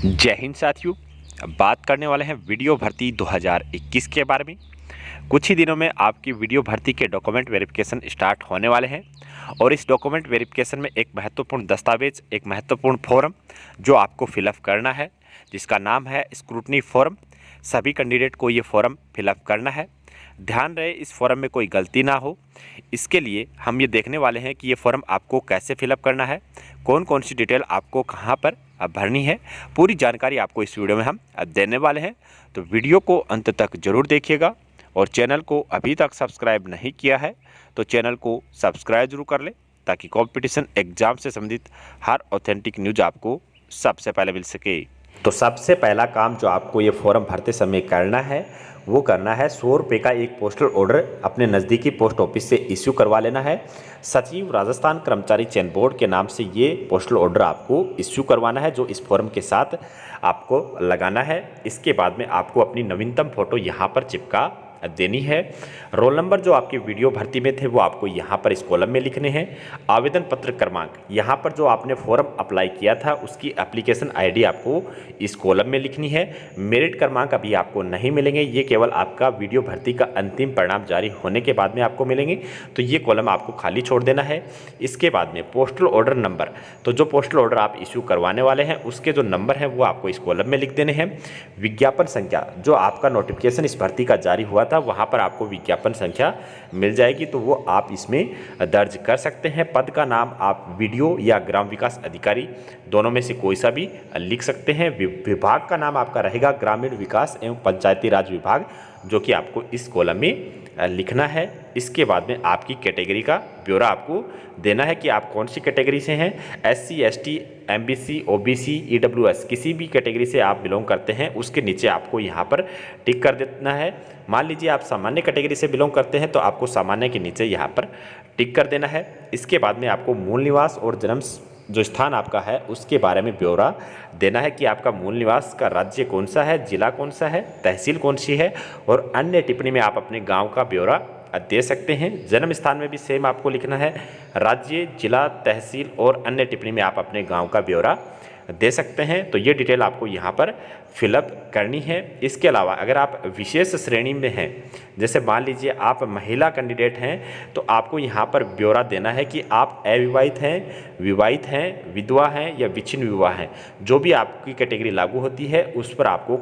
जय हिंद साथियों। अब बात करने वाले हैं वीडियो भर्ती 2021 के बारे में। कुछ ही दिनों में आपकी वीडियो भर्ती के डॉक्यूमेंट वेरिफिकेशन स्टार्ट होने वाले हैं और इस डॉक्यूमेंट वेरिफिकेशन में एक महत्वपूर्ण दस्तावेज, एक महत्वपूर्ण फॉर्म जो आपको फिलअप करना है, जिसका नाम है स्क्रूटनी फॉर्म। सभी कैंडिडेट को ये फॉर्म फिलअप करना है। ध्यान रहे इस फॉर्म में कोई गलती ना हो। इसके लिए हम ये देखने वाले हैं कि ये फॉर्म आपको कैसे फिलअप करना है, कौन कौन सी डिटेल आपको कहाँ पर भरनी है। पूरी जानकारी आपको इस वीडियो में हम देने वाले हैं, तो वीडियो को अंत तक जरूर देखिएगा। और चैनल को अभी तक सब्सक्राइब नहीं किया है तो चैनल को सब्सक्राइब जरूर कर ले, ताकि कंपटीशन एग्जाम से संबंधित हर ऑथेंटिक न्यूज आपको सबसे पहले मिल सके। तो सबसे पहला काम जो आपको ये फॉर्म भरते समय करना है वो करना है 100 रुपये का एक पोस्टल ऑर्डर अपने नज़दीकी पोस्ट ऑफिस से इश्यू करवा लेना है। सचिव राजस्थान कर्मचारी चयन बोर्ड के नाम से ये पोस्टल ऑर्डर आपको इश्यू करवाना है, जो इस फॉर्म के साथ आपको लगाना है। इसके बाद में आपको अपनी नवीनतम फोटो यहाँ पर चिपका देनी है। रोल नंबर जो आपके वीडियो भर्ती में थे वो आपको यहाँ पर इस कॉलम में लिखने हैं। आवेदन पत्र क्रमांक, यहाँ पर जो आपने फॉर्म अप्लाई किया था उसकी एप्लीकेशन आईडी आपको इस कॉलम में लिखनी है। मेरिट क्रमांक अभी आपको नहीं मिलेंगे, ये केवल आपका वीडियो भर्ती का अंतिम परिणाम जारी होने के बाद में आपको मिलेंगे, तो ये कॉलम आपको खाली छोड़ देना है। इसके बाद में पोस्टल ऑर्डर नंबर, तो जो पोस्टल ऑर्डर आप इश्यू करवाने वाले हैं उसके जो नंबर हैं वो आपको इस कॉलम में लिख देने हैं। विज्ञापन संख्या, जो आपका नोटिफिकेशन इस भर्ती का जारी हुआ था वहाँ पर आपको विज्ञापन संख्या मिल जाएगी, तो वो आप इसमें दर्ज कर सकते हैं। पद का नाम आप वीडियो या ग्राम विकास अधिकारी दोनों में से कोई सा भी लिख सकते हैं। विभाग का नाम आपका रहेगा ग्रामीण विकास एवं पंचायती राज विभाग, जो कि आपको इस कॉलम में लिखना है। इसके बाद में आपकी कैटेगरी का ब्यौरा आपको देना है कि आप कौन सी कैटेगरी से हैं। SC ST MBC OBC EWS किसी भी कैटेगरी से आप बिलोंग करते हैं उसके नीचे आपको यहाँ पर टिक कर देना है। मान लीजिए आप सामान्य कैटेगरी से बिलोंग करते हैं तो आपको सामान्य के नीचे यहाँ पर टिक कर देना है। इसके बाद में आपको मूल निवास और जन्म जो स्थान आपका है उसके बारे में ब्यौरा देना है कि आपका मूल निवास का राज्य कौन सा है, जिला कौन सा है, तहसील कौन सी है, और अन्य टिप्पणी में आप अपने गांव का ब्यौरा दे सकते हैं। जन्म स्थान में भी सेम आपको लिखना है, राज्य, जिला, तहसील और अन्य टिप्पणी में आप अपने गांव का ब्यौरा दे सकते हैं। तो ये डिटेल आपको यहाँ पर फिलअप करनी है। इसके अलावा अगर आप विशेष श्रेणी में हैं, जैसे मान लीजिए आप महिला कैंडिडेट हैं, तो आपको यहाँ पर ब्यौरा देना है कि आप अविवाहित हैं, विवाहित हैं, विधवा हैं या विच्छिन्न विवाह हैं। जो भी आपकी कैटेगरी लागू होती है उस पर आपको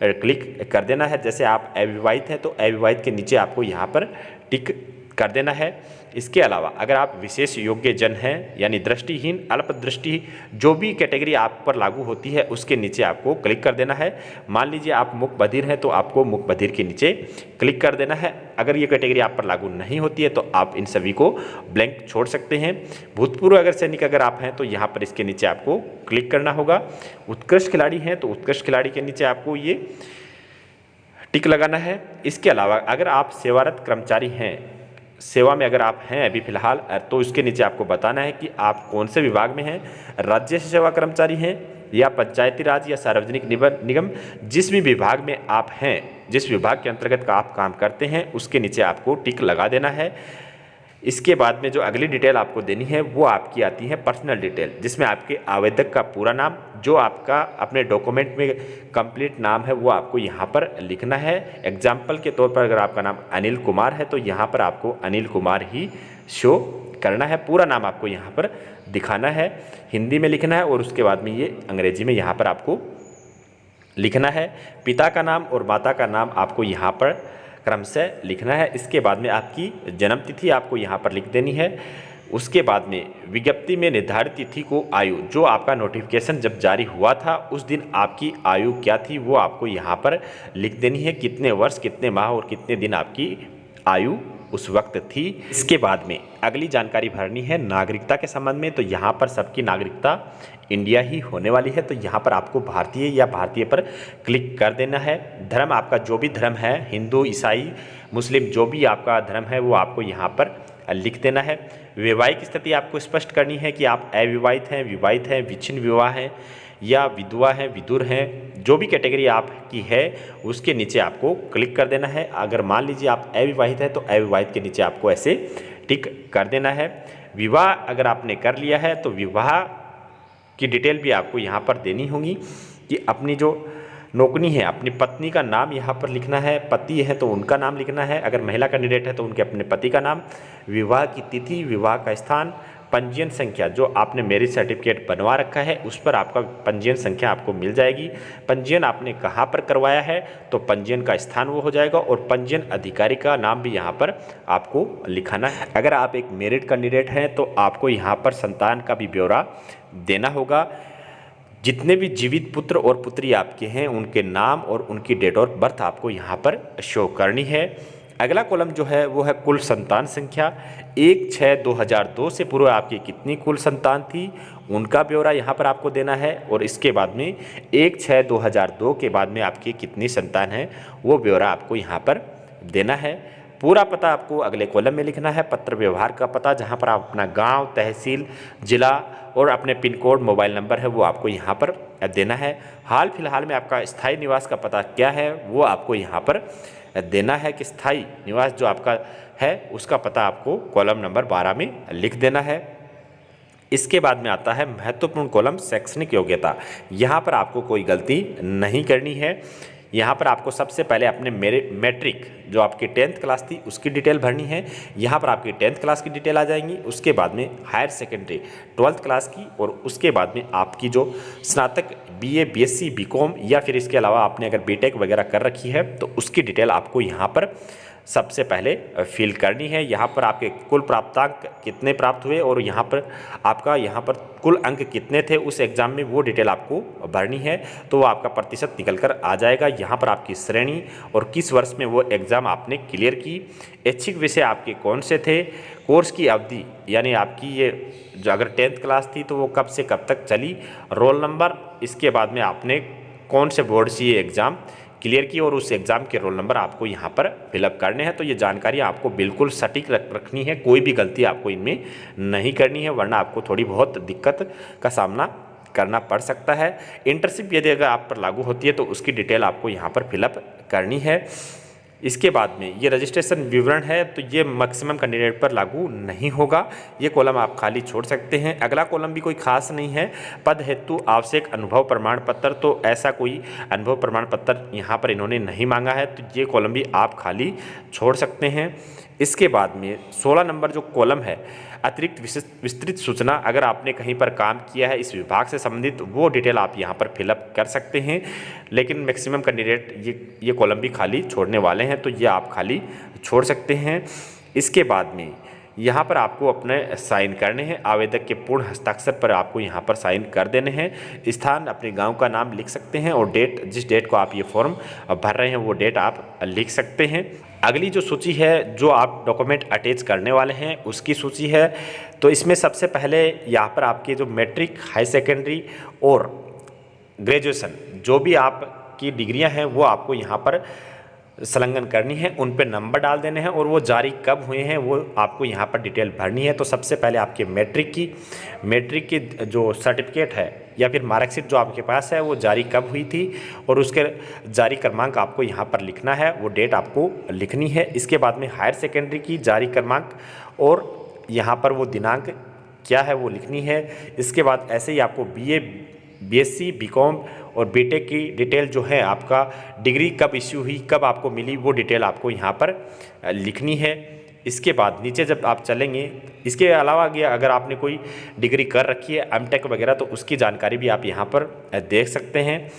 क्लिक कर देना है। जैसे आप अविवाहित हैं तो अविवाहित के नीचे आपको यहाँ पर टिक कर देना है। इसके अलावा अगर आप विशेष योग्य जन हैं यानी दृष्टिहीन, अल्पदृष्टि, जो भी कैटेगरी आप पर लागू होती है उसके नीचे आपको क्लिक कर देना है। मान लीजिए आप मुख बधिर हैं तो आपको मुख बधिर के नीचे क्लिक कर देना है। अगर ये कैटेगरी आप पर लागू नहीं होती है तो आप इन सभी को ब्लैंक छोड़ सकते हैं। भूतपूर्व अगर सैनिक अगर आप हैं तो यहाँ पर इसके नीचे आपको क्लिक करना होगा। उत्कृष्ट खिलाड़ी हैं तो उत्कृष्ट खिलाड़ी के नीचे आपको ये टिक लगाना है। इसके अलावा अगर आप सेवारत कर्मचारी हैं, सेवा में अगर आप हैं अभी फिलहाल, तो इसके नीचे आपको बताना है कि आप कौन से विभाग में हैं, राज्य से सेवा कर्मचारी हैं या पंचायती राज या सार्वजनिक निगम, जिस भी विभाग में आप हैं, जिस विभाग के अंतर्गत का आप काम करते हैं उसके नीचे आपको टिक लगा देना है। इसके बाद में जो अगली डिटेल आपको देनी है वो आपकी आती है पर्सनल डिटेल, जिसमें आपके आवेदक का पूरा नाम, जो आपका अपने डॉक्यूमेंट में कंप्लीट नाम है वो आपको यहाँ पर लिखना है। एग्जाम्पल के तौर पर अगर आपका नाम अनिल कुमार है तो यहाँ पर आपको अनिल कुमार ही शो करना है। पूरा नाम आपको यहाँ पर दिखाना है, हिंदी में लिखना है और उसके बाद में ये अंग्रेजी में यहाँ पर आपको लिखना है। पिता का नाम और माता का नाम आपको यहाँ पर क्रमशः लिखना है। इसके बाद में आपकी जन्म तिथि आपको यहाँ पर लिख देनी है। उसके बाद में विज्ञप्ति में निर्धारित तिथि को आयु, जो आपका नोटिफिकेशन जब जारी हुआ था उस दिन आपकी आयु क्या थी वो आपको यहाँ पर लिख देनी है। कितने वर्ष, कितने माह और कितने दिन आपकी आयु उस वक्त थी। इसके बाद में अगली जानकारी भरनी है नागरिकता के संबंध में। तो यहाँ पर सबकी नागरिकता इंडिया ही होने वाली है, तो यहाँ पर आपको भारतीय या भारतीय पर क्लिक कर देना है। धर्म आपका जो भी धर्म है, हिंदू, ईसाई, मुस्लिम, जो भी आपका धर्म है वो आपको यहाँ पर लिख देना है। वैवाहिक स्थिति आपको स्पष्ट करनी है कि आप अविवाहित हैं, विवाहित हैं, विच्छिन्न विवाह हैं या विधवा हैं, विधुर हैं, जो भी कैटेगरी आपकी है उसके नीचे आपको क्लिक कर देना है। अगर मान लीजिए आप अविवाहित हैं तो अविवाहित के नीचे आपको ऐसे टिक कर देना है। विवाह अगर आपने कर लिया है तो विवाह की डिटेल भी आपको यहाँ पर देनी होगी। कि अपनी जो नौकरी है, अपनी पत्नी का नाम यहाँ पर लिखना है, पति है तो उनका नाम लिखना है, अगर महिला कैंडिडेट है तो उनके अपने पति का नाम, विवाह की तिथि, विवाह का स्थान, पंजीयन संख्या, जो आपने मैरिज सर्टिफिकेट बनवा रखा है उस पर आपका पंजीयन संख्या आपको मिल जाएगी। पंजीयन आपने कहाँ पर करवाया है तो पंजीयन का स्थान वो हो जाएगा, और पंजीयन अधिकारी का नाम भी यहाँ पर आपको लिखाना है। अगर आप एक मैरिड कैंडिडेट हैं तो आपको यहाँ पर संतान का भी ब्यौरा देना होगा। जितने भी जीवित पुत्र और पुत्री आपके हैं उनके नाम और उनकी डेट ऑफ बर्थ आपको यहाँ पर शो करनी है। अगला कॉलम जो है वो है कुल संतान संख्या। 1/6/2002 से पूर्व आपकी कितनी कुल संतान थी उनका ब्यौरा यहाँ पर आपको देना है, और इसके बाद में 1/6/2002 के बाद में आपकी कितनी संतान है वो ब्यौरा आपको यहाँ पर देना है। पूरा पता आपको अगले कॉलम में लिखना है। पत्र व्यवहार का पता, जहाँ पर आप अपना गांव, तहसील, जिला और अपने पिन कोड, मोबाइल नंबर है वो आपको यहाँ पर देना है। हाल फिलहाल में आपका स्थायी निवास का पता क्या है वो आपको यहाँ पर देना है, कि स्थायी निवास जो आपका है उसका पता आपको कॉलम नंबर 12 में लिख देना है। इसके बाद में आता है महत्वपूर्ण कॉलम शैक्षणिक योग्यता। यहाँ पर आपको कोई गलती नहीं करनी है। यहाँ पर आपको सबसे पहले अपने मैट्रिक जो आपकी 10th क्लास थी उसकी डिटेल भरनी है। यहाँ पर आपकी 10th क्लास की डिटेल आ जाएंगी, उसके बाद में हायर सेकेंडरी 12th क्लास की, और उसके बाद में आपकी जो स्नातक BA, BSc, BCom या फिर इसके अलावा आपने अगर BTech वगैरह कर रखी है तो उसकी डिटेल आपको यहाँ पर सबसे पहले फिल करनी है। यहाँ पर आपके कुल प्राप्तांक कितने प्राप्त हुए और यहाँ पर कुल अंक कितने थे उस एग्ज़ाम में, वो डिटेल आपको भरनी है, तो वो आपका प्रतिशत निकल कर आ जाएगा। यहाँ पर आपकी श्रेणी और किस वर्ष में वो एग्ज़ाम आपने क्लियर की, ऐच्छिक विषय आपके कौन से थे, कोर्स की अवधि यानी आपकी ये जो अगर 10th क्लास थी तो वो कब से कब तक चली, रोल नंबर, इसके बाद में आपने कौन से बोर्ड से ये एग्ज़ाम क्लियर की और उस एग्ज़ाम के रोल नंबर आपको यहाँ पर फिलअप करने हैं। तो ये जानकारी आपको बिल्कुल सटीक रखनी है, कोई भी गलती आपको इनमें नहीं करनी है, वरना आपको थोड़ी बहुत दिक्कत का सामना करना पड़ सकता है। इंटर्नशिप यदि अगर आप पर लागू होती है तो उसकी डिटेल आपको यहाँ पर फिलअप करनी है। इसके बाद में ये रजिस्ट्रेशन विवरण है तो ये मैक्सिमम कैंडिडेट पर लागू नहीं होगा, ये कॉलम आप खाली छोड़ सकते हैं। अगला कॉलम भी कोई खास नहीं है। पद हेतु आवश्यक अनुभव प्रमाण पत्र, तो ऐसा कोई अनुभव प्रमाण पत्र यहाँ पर इन्होंने नहीं मांगा है, तो ये कॉलम भी आप खाली छोड़ सकते हैं। इसके बाद में 16 नंबर जो कॉलम है, अतिरिक्त विस्तृत सूचना, अगर आपने कहीं पर काम किया है इस विभाग से संबंधित वो डिटेल आप यहाँ पर फिलअप कर सकते हैं, लेकिन मैक्सिमम कैंडिडेट ये कॉलम भी खाली छोड़ने वाले हैं, तो ये आप खाली छोड़ सकते हैं। इसके बाद में यहाँ पर आपको अपने साइन करने हैं, आवेदक के पूर्ण हस्ताक्षर पर आपको यहाँ पर साइन कर देने हैं। स्थान अपने गांव का नाम लिख सकते हैं, और डेट, जिस डेट को आप ये फॉर्म भर रहे हैं वो डेट आप लिख सकते हैं। अगली जो सूची है जो आप डॉक्यूमेंट अटैच करने वाले हैं उसकी सूची है, तो इसमें सबसे पहले यहाँ पर आपके जो मैट्रिक, हाई सेकेंडरी और ग्रेजुएशन जो भी आपकी डिग्रियाँ हैं वो आपको यहाँ पर संलग्न करनी है, उन पे नंबर डाल देने हैं, और वो जारी कब हुए हैं वो आपको यहाँ पर डिटेल भरनी है। तो सबसे पहले आपके मैट्रिक की जो सर्टिफिकेट है या फिर मार्कशीट जो आपके पास है वो जारी कब हुई थी, और उसके जारी क्रमांक आपको यहाँ पर लिखना है, वो डेट आपको लिखनी है। इसके बाद में हायर सेकेंडरी की जारी क्रमांक और यहाँ पर वो दिनांक क्या है वो लिखनी है। इसके बाद ऐसे ही आपको BA, BSc, BCom और BTech की डिटेल जो है, आपका डिग्री कब इश्यू हुई, कब आपको मिली, वो डिटेल आपको यहाँ पर लिखनी है। इसके बाद नीचे जब आप चलेंगे, इसके अलावा अगर आपने कोई डिग्री कर रखी है MTech वगैरह तो उसकी जानकारी भी आप यहाँ पर देख सकते हैं।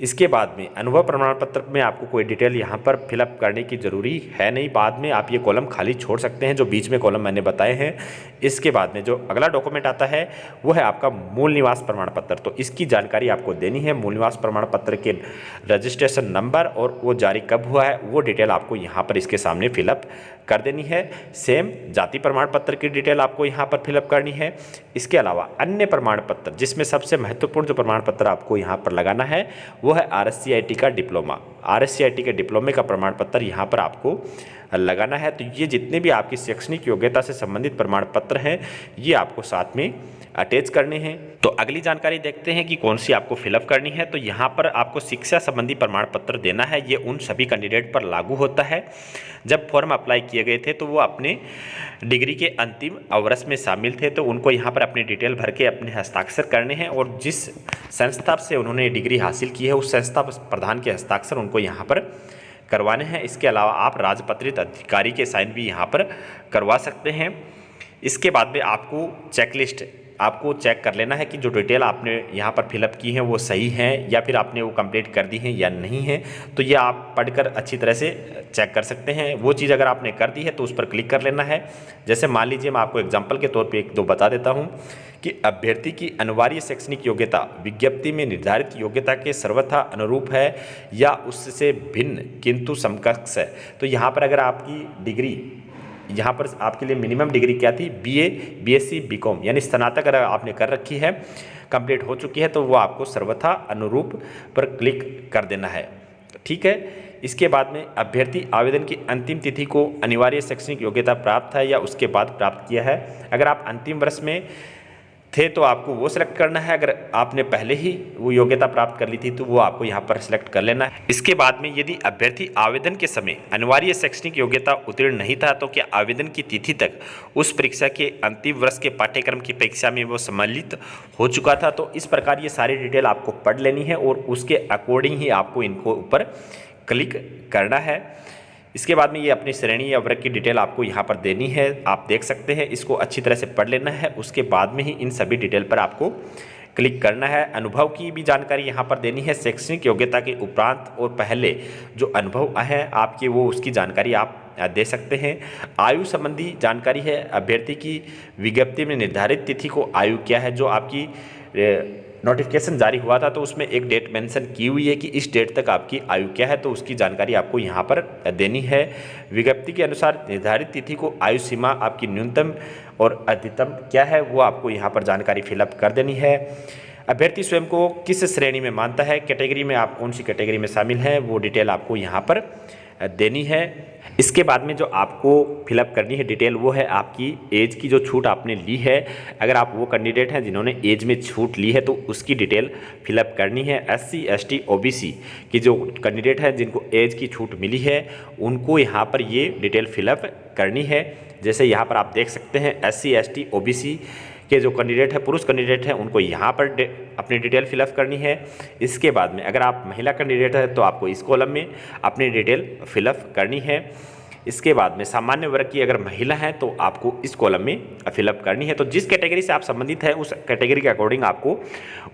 इसके बाद में अनुभव प्रमाण पत्र में आपको कोई डिटेल यहाँ पर फिलअप करने की ज़रूरी है नहीं, बाद में आप ये कॉलम खाली छोड़ सकते हैं जो बीच में कॉलम मैंने बताए हैं। इसके बाद में जो अगला डॉक्यूमेंट आता है वो है आपका मूल निवास प्रमाण पत्र, तो इसकी जानकारी आपको देनी है। मूल निवास प्रमाण पत्र के रजिस्ट्रेशन नंबर और वो जारी कब हुआ है वो डिटेल आपको यहाँ पर इसके सामने फिलअप कर देनी है। सेम जाति प्रमाण पत्र की डिटेल आपको यहाँ पर फिलअप करनी है। इसके अलावा अन्य प्रमाण पत्र, जिसमें सबसे महत्वपूर्ण जो प्रमाण पत्र आपको यहाँ पर लगाना है वो है RSCIT का डिप्लोमा। RSCIT के डिप्लोमे का प्रमाण पत्र यहाँ पर आपको लगाना है। तो ये जितने भी आपकी शैक्षणिक योग्यता से संबंधित प्रमाण पत्र हैं ये आपको साथ में अटैच करने हैं। तो अगली जानकारी देखते हैं कि कौन सी आपको फिलअप करनी है। तो यहाँ पर आपको शिक्षा संबंधी प्रमाण पत्र देना है। ये उन सभी कैंडिडेट पर लागू होता है जब फॉर्म अप्लाई किए गए थे तो वो अपने डिग्री के अंतिम वर्ष में शामिल थे, तो उनको यहाँ पर अपनी डिटेल भर के अपने हस्ताक्षर करने हैं और जिस संस्था से उन्होंने डिग्री हासिल की है उस संस्था प्रधान के हस्ताक्षर उनको यहाँ पर करवाने हैं। इसके अलावा आप राजपत्रित अधिकारी के साइन भी यहाँ पर करवा सकते हैं। इसके बाद में आपको चेकलिस्ट आपको चेक कर लेना है कि जो डिटेल आपने यहाँ पर फिलअप की है वो सही है या फिर आपने वो कंप्लीट कर दी है या नहीं है। तो ये आप पढ़कर अच्छी तरह से चेक कर सकते हैं। वो चीज़ अगर आपने कर दी है तो उस पर क्लिक कर लेना है। जैसे मान लीजिए मैं आपको एग्जाम्पल के तौर पर एक दो बता देता हूँ कि अभ्यर्थी की अनिवार्य शैक्षणिक योग्यता विज्ञप्ति में निर्धारित योग्यता के सर्वथा अनुरूप है या उससे भिन्न किंतु समकक्ष है। तो यहाँ पर अगर आपकी डिग्री यहाँ पर आपके लिए मिनिमम डिग्री क्या थी, बीए, बीएससी, बीकॉम यानी स्नातक अगर आपने कर रखी है, कंप्लीट हो चुकी है, तो वो आपको सर्वथा अनुरूप पर क्लिक कर देना है। ठीक है। इसके बाद में अभ्यर्थी आवेदन की अंतिम तिथि को अनिवार्य शैक्षणिक योग्यता प्राप्त है या उसके बाद प्राप्त किया है। अगर आप अंतिम वर्ष में थे तो आपको वो सिलेक्ट करना है। अगर आपने पहले ही वो योग्यता प्राप्त कर ली थी तो वो आपको यहाँ पर सिलेक्ट कर लेना है। इसके बाद में यदि अभ्यर्थी आवेदन के समय अनिवार्य शैक्षणिक योग्यता उत्तीर्ण नहीं था तो क्या आवेदन की तिथि तक उस परीक्षा के अंतिम वर्ष के पाठ्यक्रम की परीक्षा में वो सम्मिलित हो चुका था। तो इस प्रकार ये सारी डिटेल आपको पढ़ लेनी है और उसके अकॉर्डिंग ही आपको इनको ऊपर क्लिक करना है। इसके बाद में ये अपनी श्रेणी या वर्ग की डिटेल आपको यहाँ पर देनी है, आप देख सकते हैं। इसको अच्छी तरह से पढ़ लेना है। उसके बाद में ही इन सभी डिटेल पर आपको क्लिक करना है। अनुभव की भी जानकारी यहाँ पर देनी है। शैक्षणिक योग्यता के उपरांत और पहले जो अनुभव है आपके वो उसकी जानकारी आप दे सकते हैं। आयु संबंधी जानकारी है। अभ्यर्थी की विज्ञप्ति में निर्धारित तिथि को आयु क्या है। जो आपकी नोटिफिकेशन जारी हुआ था तो उसमें एक डेट मेंशन की हुई है कि इस डेट तक आपकी आयु क्या है, तो उसकी जानकारी आपको यहाँ पर देनी है। विज्ञप्ति के अनुसार निर्धारित तिथि को आयु सीमा आपकी न्यूनतम और अधिकतम क्या है वो आपको यहाँ पर जानकारी फिलअप कर देनी है। अभ्यर्थी स्वयं को किस श्रेणी में मानता है, कैटेगरी में आप कौन सी कैटेगरी में शामिल हैं, वो डिटेल आपको यहाँ पर देनी है। इसके बाद में जो आपको फिलअप करनी है डिटेल वो है आपकी एज की जो छूट आपने ली है। अगर आप वो कैंडिडेट हैं जिन्होंने एज में छूट ली है तो उसकी डिटेल फिलअप करनी है। एससी, एसटी, ओबीसी की जो कैंडिडेट हैं जिनको एज की छूट मिली है उनको यहाँ पर ये डिटेल फिलअप करनी है। जैसे यहाँ पर आप देख सकते हैं एससी, एसटी, ओबीसी के जो कैंडिडेट है, पुरुष कैंडिडेट हैं, उनको यहाँ पर अपनी डिटेल फिलअप करनी है। इसके बाद में अगर आप महिला कैंडिडेट है तो आपको इस कॉलम में अपनी डिटेल फिलअप करनी है। इसके बाद में सामान्य वर्ग की अगर महिला है तो आपको इस कॉलम में फिलअप करनी है। तो जिस कैटेगरी से आप संबंधित है उस कैटेगरी के अकॉर्डिंग आपको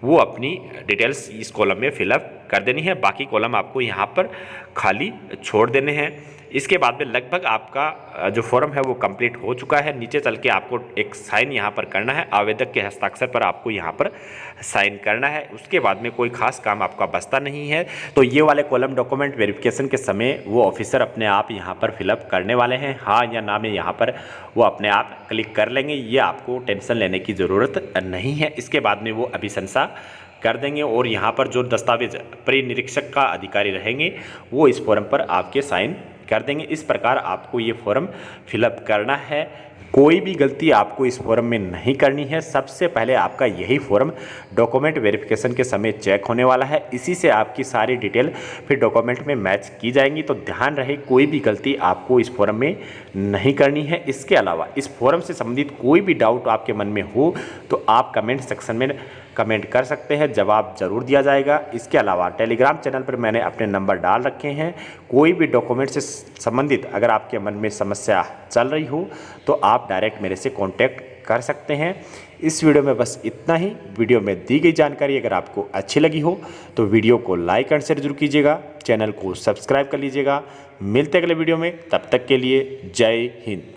वो अपनी डिटेल्स इस कॉलम में फिलअप कर देनी है। बाकी कॉलम आपको यहाँ पर खाली छोड़ देने हैं। इसके बाद में लगभग आपका जो फॉर्म है वो कंप्लीट हो चुका है। नीचे चल के आपको एक साइन यहाँ पर करना है। आवेदक के हस्ताक्षर पर आपको यहाँ पर साइन करना है। उसके बाद में कोई खास काम आपका बचता नहीं है। तो ये वाले कॉलम डॉक्यूमेंट वेरिफिकेशन के समय वो ऑफिसर अपने आप यहाँ पर फिलअप करने वाले हैं। हाँ या ना में यहाँ पर वो अपने आप क्लिक कर लेंगे। ये आपको टेंशन लेने की ज़रूरत नहीं है। इसके बाद में वो अभिशंसा कर देंगे और यहाँ पर जो दस्तावेज परिनिरीक्षक का अधिकारी रहेंगे वो इस फॉर्म पर आपके साइन कर देंगे। इस प्रकार आपको ये फॉर्म फिलअप करना है। कोई भी गलती आपको इस फॉर्म में नहीं करनी है। सबसे पहले आपका यही फॉर्म डॉक्यूमेंट वेरिफिकेशन के समय चेक होने वाला है। इसी से आपकी सारी डिटेल फिर डॉक्यूमेंट में मैच की जाएंगी। तो ध्यान रहे कोई भी गलती आपको इस फॉर्म में नहीं करनी है। इसके अलावा इस फॉर्म से संबंधित कोई भी डाउट आपके मन में हो तो आप कमेंट सेक्शन में कमेंट कर सकते हैं, जवाब जरूर दिया जाएगा। इसके अलावा टेलीग्राम चैनल पर मैंने अपने नंबर डाल रखे हैं। कोई भी डॉक्यूमेंट से संबंधित अगर आपके मन में समस्या चल रही हो तो आप डायरेक्ट मेरे से कांटेक्ट कर सकते हैं। इस वीडियो में बस इतना ही। वीडियो में दी गई जानकारी अगर आपको अच्छी लगी हो तो वीडियो को लाइक एंड शेयर जरूर कीजिएगा, चैनल को सब्सक्राइब कर लीजिएगा। मिलते अगले वीडियो में, तब तक के लिए जय हिंद।